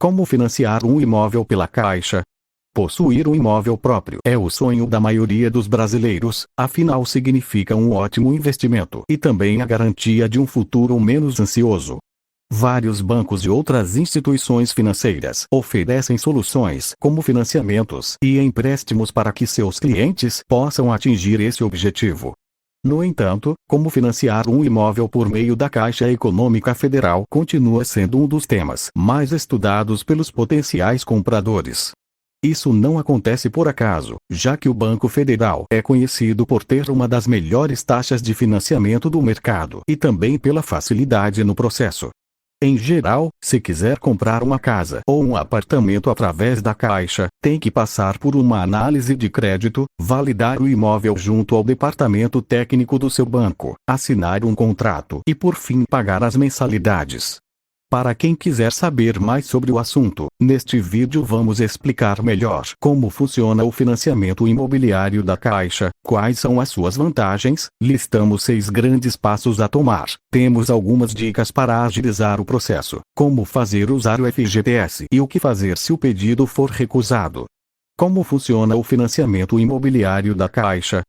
Como financiar um imóvel pela Caixa? Possuir um imóvel próprio é o sonho da maioria dos brasileiros, afinal significa um ótimo investimento e também a garantia de um futuro menos ansioso. Vários bancos e outras instituições financeiras oferecem soluções como financiamentos e empréstimos para que seus clientes possam atingir esse objetivo. No entanto, como financiar um imóvel por meio da Caixa Econômica Federal continua sendo um dos temas mais estudados pelos potenciais compradores. Isso não acontece por acaso, já que o Banco Federal é conhecido por ter uma das melhores taxas de financiamento do mercado e também pela facilidade no processo. Em geral, se quiser comprar uma casa ou um apartamento através da Caixa, tem que passar por uma análise de crédito, validar o imóvel junto ao departamento técnico do seu banco, assinar um contrato e por fim pagar as mensalidades. Para quem quiser saber mais sobre o assunto, neste vídeo vamos explicar melhor como funciona o financiamento imobiliário da Caixa, quais são as suas vantagens, listamos 6 grandes passos a tomar, temos algumas dicas para agilizar o processo, como fazer usar o FGTS e o que fazer se o pedido for recusado. Como funciona o financiamento imobiliário da Caixa?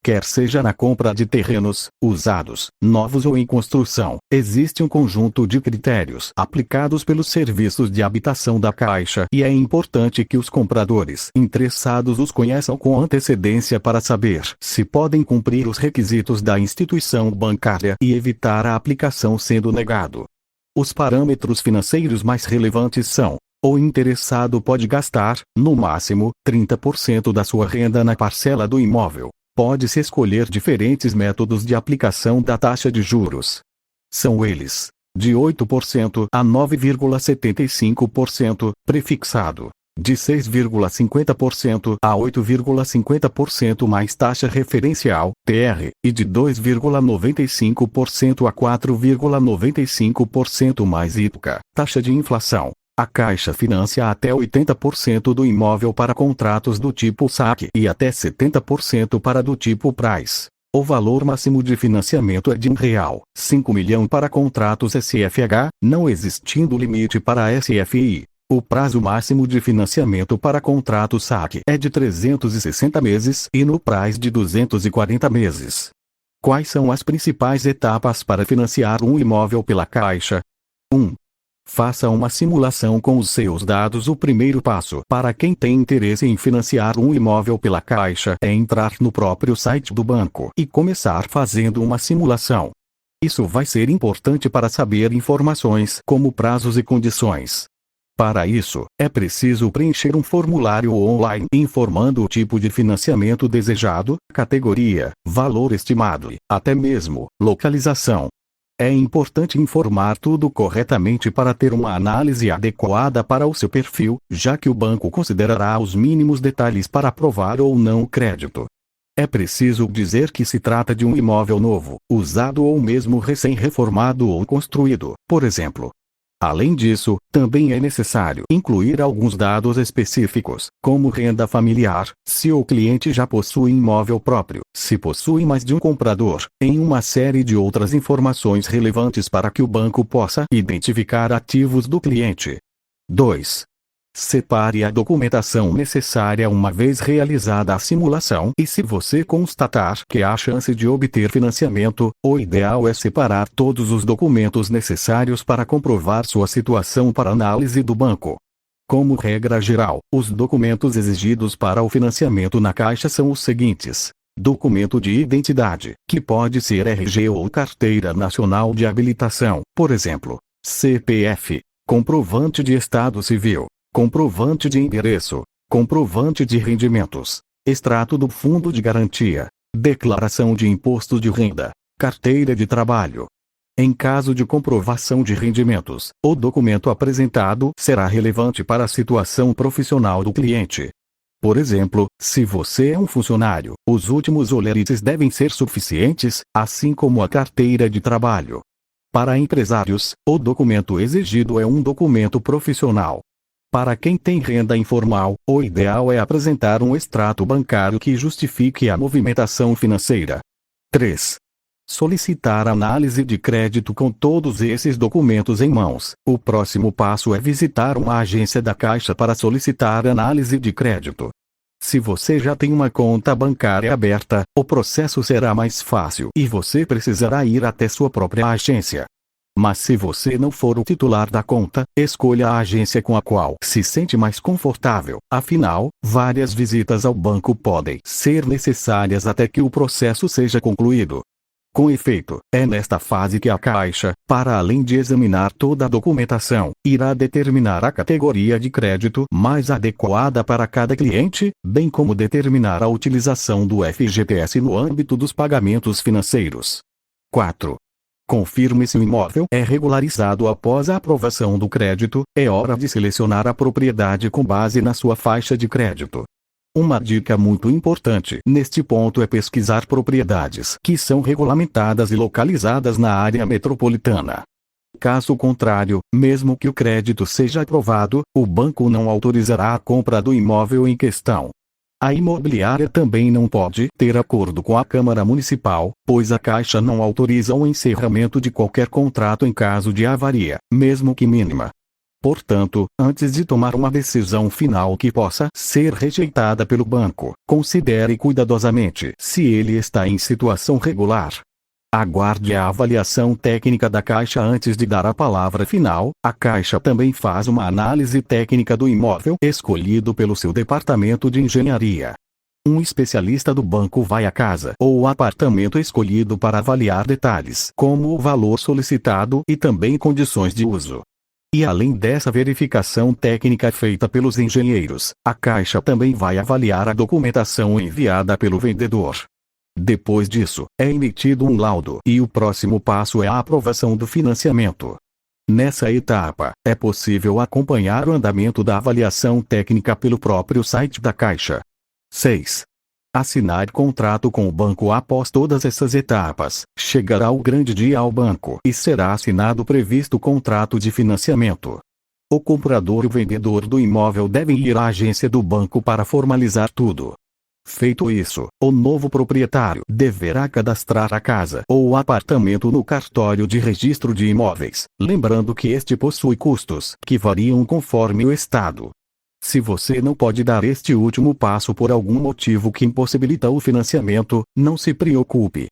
Quer seja na compra de terrenos, usados, novos ou em construção, existe um conjunto de critérios aplicados pelos serviços de habitação da Caixa e é importante que os compradores interessados os conheçam com antecedência para saber se podem cumprir os requisitos da instituição bancária e evitar a aplicação sendo negado. Os parâmetros financeiros mais relevantes são: o interessado pode gastar, no máximo, 30% da sua renda na parcela do imóvel. Pode-se escolher diferentes métodos de aplicação da taxa de juros. São eles: de 8% a 9,75%, prefixado; de 6,50% a 8,50% mais taxa referencial, TR, e de 2,95% a 4,95% mais IPCA, taxa de inflação. A Caixa financia até 80% do imóvel para contratos do tipo saque e até 70% para do tipo Price. O valor máximo de financiamento é de R$5 milhão para contratos SFH, não existindo limite para a SFI. O prazo máximo de financiamento para contrato saque é de 360 meses e no Price de 240 meses. Quais são as principais etapas para financiar um imóvel pela Caixa? 1. Faça uma simulação com os seus dados. O primeiro passo para quem tem interesse em financiar um imóvel pela Caixa é entrar no próprio site do banco e começar fazendo uma simulação. Isso vai ser importante para saber informações como prazos e condições. Para isso, é preciso preencher um formulário online informando o tipo de financiamento desejado, categoria, valor estimado e, até mesmo, localização. É importante informar tudo corretamente para ter uma análise adequada para o seu perfil, já que o banco considerará os mínimos detalhes para aprovar ou não o crédito. É preciso dizer que se trata de um imóvel novo, usado ou mesmo recém-reformado ou construído, por exemplo. Além disso, também é necessário incluir alguns dados específicos, como renda familiar, se o cliente já possui imóvel próprio, se possui mais de um comprador, em uma série de outras informações relevantes para que o banco possa identificar ativos do cliente. 2. Separe a documentação necessária uma vez realizada a simulação e se você constatar que há chance de obter financiamento, o ideal é separar todos os documentos necessários para comprovar sua situação para análise do banco. Como regra geral, os documentos exigidos para o financiamento na Caixa são os seguintes: documento de identidade, que pode ser RG ou Carteira Nacional de Habilitação, por exemplo, CPF, comprovante de estado civil, comprovante de endereço, comprovante de rendimentos, extrato do fundo de garantia, declaração de imposto de renda, carteira de trabalho. Em caso de comprovação de rendimentos, o documento apresentado será relevante para a situação profissional do cliente. Por exemplo, se você é um funcionário, os últimos olerites devem ser suficientes, assim como a carteira de trabalho. Para empresários, o documento exigido é um documento profissional. Para quem tem renda informal, o ideal é apresentar um extrato bancário que justifique a movimentação financeira. 3. Solicitar análise de crédito com todos esses documentos em mãos. O próximo passo é visitar uma agência da Caixa para solicitar análise de crédito. Se você já tem uma conta bancária aberta, o processo será mais fácil e você precisará ir até sua própria agência. Mas se você não for o titular da conta, escolha a agência com a qual se sente mais confortável. Afinal, várias visitas ao banco podem ser necessárias até que o processo seja concluído. Com efeito, é nesta fase que a Caixa, para além de examinar toda a documentação, irá determinar a categoria de crédito mais adequada para cada cliente, bem como determinar a utilização do FGTS no âmbito dos pagamentos financeiros. 4. Confirme se o imóvel é regularizado após a aprovação do crédito. É hora de selecionar a propriedade com base na sua faixa de crédito. Uma dica muito importante neste ponto é pesquisar propriedades que são regulamentadas e localizadas na área metropolitana. Caso contrário, mesmo que o crédito seja aprovado, o banco não autorizará a compra do imóvel em questão. A imobiliária também não pode ter acordo com a Câmara Municipal, pois a Caixa não autoriza o encerramento de qualquer contrato em caso de avaria, mesmo que mínima. Portanto, antes de tomar uma decisão final que possa ser rejeitada pelo banco, considere cuidadosamente se ele está em situação regular. Aguarde a avaliação técnica da Caixa antes de dar a palavra final. A Caixa também faz uma análise técnica do imóvel escolhido pelo seu departamento de engenharia. Um especialista do banco vai à casa ou apartamento escolhido para avaliar detalhes, como o valor solicitado e também condições de uso. E além dessa verificação técnica feita pelos engenheiros, a Caixa também vai avaliar a documentação enviada pelo vendedor. Depois disso, é emitido um laudo e o próximo passo é a aprovação do financiamento. Nessa etapa, é possível acompanhar o andamento da avaliação técnica pelo próprio site da Caixa. 6. Assinar contrato com o banco. Após todas essas etapas, chegará o grande dia ao banco e será assinado o previsto contrato de financiamento. O comprador e o vendedor do imóvel devem ir à agência do banco para formalizar tudo. Feito isso, o novo proprietário deverá cadastrar a casa ou o apartamento no cartório de registro de imóveis, lembrando que este possui custos que variam conforme o estado. Se você não pode dar este último passo por algum motivo que impossibilita o financiamento, não se preocupe.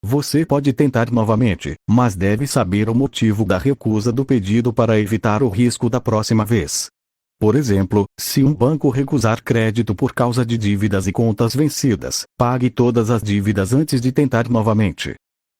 Você pode tentar novamente, mas deve saber o motivo da recusa do pedido para evitar o risco da próxima vez. Por exemplo, se um banco recusar crédito por causa de dívidas e contas vencidas, pague todas as dívidas antes de tentar novamente.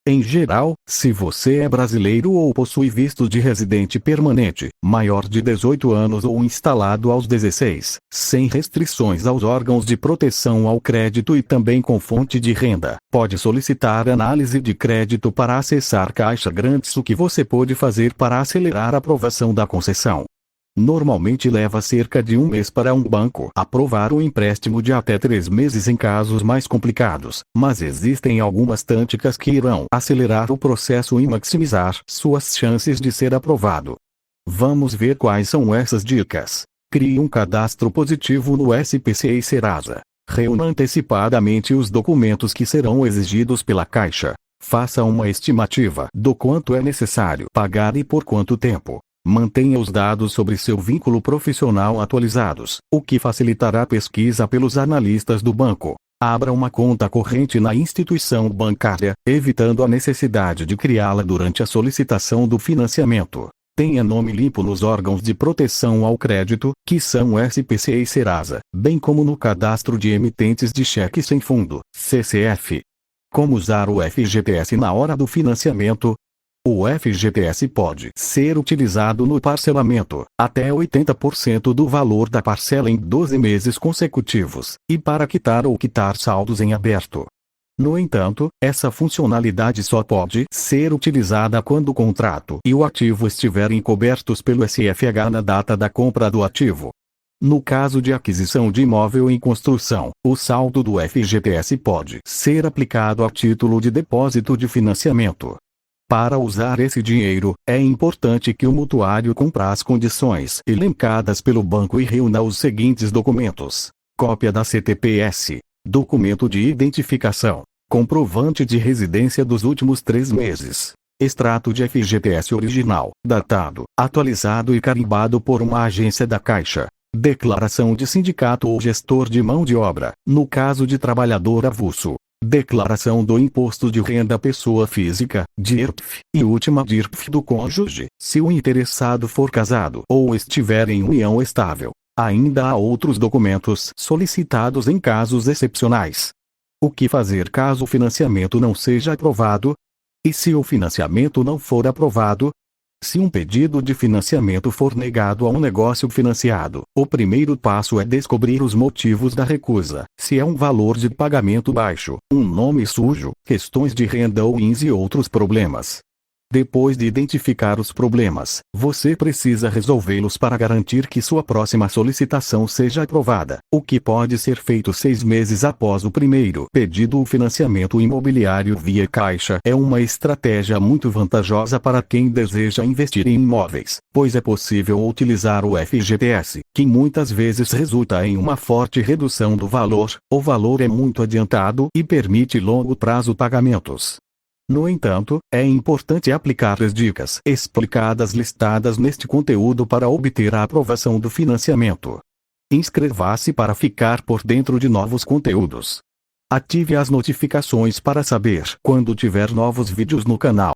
Em geral, se você é brasileiro ou possui visto de residente permanente, maior de 18 anos ou instalado aos 16, sem restrições aos órgãos de proteção ao crédito e também com fonte de renda, pode solicitar análise de crédito para acessar Caixa Grandes. O que você pode fazer para acelerar a aprovação da concessão? Normalmente leva cerca de um mês para um banco aprovar o empréstimo de até 3 meses em casos mais complicados, mas existem algumas táticas que irão acelerar o processo e maximizar suas chances de ser aprovado. Vamos ver quais são essas dicas. Crie um cadastro positivo no SPC e Serasa. Reúna antecipadamente os documentos que serão exigidos pela Caixa. Faça uma estimativa do quanto é necessário pagar e por quanto tempo. Mantenha os dados sobre seu vínculo profissional atualizados, o que facilitará a pesquisa pelos analistas do banco. Abra uma conta corrente na instituição bancária, evitando a necessidade de criá-la durante a solicitação do financiamento. Tenha nome limpo nos órgãos de proteção ao crédito, que são o SPC e Serasa, bem como no cadastro de emitentes de cheque sem fundo, CCF. Como usar o FGTS na hora do financiamento? O FGTS pode ser utilizado no parcelamento, até 80% do valor da parcela em 12 meses consecutivos, e para quitar ou quitar saldos em aberto. No entanto, essa funcionalidade só pode ser utilizada quando o contrato e o ativo estiverem cobertos pelo SFH na data da compra do ativo. No caso de aquisição de imóvel em construção, o saldo do FGTS pode ser aplicado a título de depósito de financiamento. Para usar esse dinheiro, é importante que o mutuário cumpra as condições elencadas pelo banco e reúna os seguintes documentos: cópia da CTPS, documento de identificação, comprovante de residência dos últimos 3 meses, extrato de FGTS original, datado, atualizado e carimbado por uma agência da Caixa, declaração de sindicato ou gestor de mão de obra, no caso de trabalhador avulso, declaração do imposto de renda pessoa física, DIRPF, e última DIRPF do cônjuge, se o interessado for casado ou estiver em união estável. Ainda há outros documentos solicitados em casos excepcionais. O que fazer caso o financiamento não seja aprovado? E se o financiamento não for aprovado? Se um pedido de financiamento for negado a um negócio financiado, o primeiro passo é descobrir os motivos da recusa, se é um valor de pagamento baixo, um nome sujo, questões de renda ou ins e outros problemas. Depois de identificar os problemas, você precisa resolvê-los para garantir que sua próxima solicitação seja aprovada, o que pode ser feito 6 meses após o primeiro pedido. O financiamento imobiliário via Caixa é uma estratégia muito vantajosa para quem deseja investir em imóveis, pois é possível utilizar o FGTS, que muitas vezes resulta em uma forte redução do valor. O valor é muito adiantado e permite longo prazo pagamentos. No entanto, é importante aplicar as dicas explicadas listadas neste conteúdo para obter a aprovação do financiamento. Inscreva-se para ficar por dentro de novos conteúdos. Ative as notificações para saber quando tiver novos vídeos no canal.